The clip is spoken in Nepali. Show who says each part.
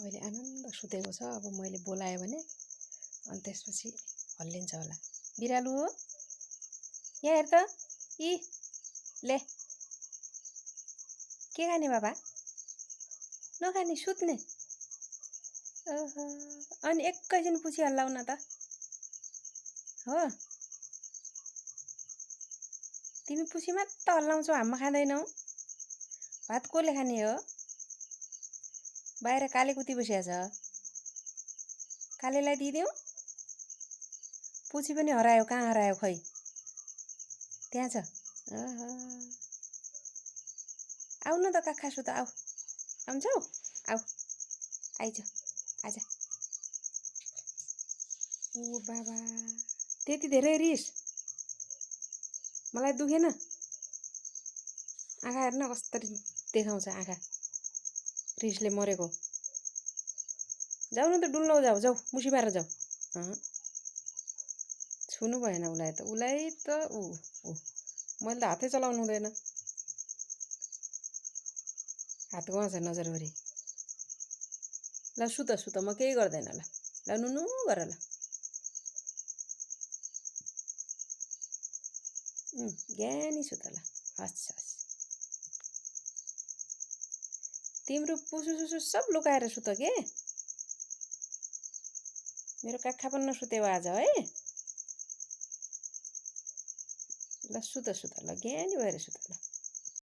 Speaker 1: अहिले आनन्द सुतेको छ। अब मैले बोलाएँ भने अनि त्यसपछि हल्लिन्छ होला। बिरालु हो यहाँ हेर त। इ ले के खाने बाबा? नखाने सुत्ने। ओहो अनि एकैछिन पुछी हल्लाउ न त। हो तिमी पुछी मात्र हल्लाउँछौ, हाम्मा खाँदैनौ। भात कसले खाने हो? बाहिर काले कुती बसिया छ। कालेलाई दिइदेऊ। पुछी पनि हरायो, कहाँ हरायो खै? त्यहाँ छ। ओहो आउ न त काखा सुत, आऊ। आउँछौ? आऊ आइज, आजा। ओ बाबा त्यति धेरै रिस? मलाई दुखेन? आँखा हेर्न कसरी देखाउँछ आँखा, रिसले मरेको। जाऊ न त डुल्न जाऊ, जाऊ मुसी मारेर जाऊ। छुनु भएन उसलाई त, मैले त हातै चलाउनु हुँदैन। हात गन्छ नजरभरि। ल सुत सुत, म केही गर्दैन। ल नुनु गर ल। ज्ञानी सुत ल। हस् हस् तिम्रो पुसु सुसु सब लुकाएर सुत के? मेरो काखा पनि नसुतेव आज है। ल सुत सुत ल, ज्ञानी भएर सुत ल।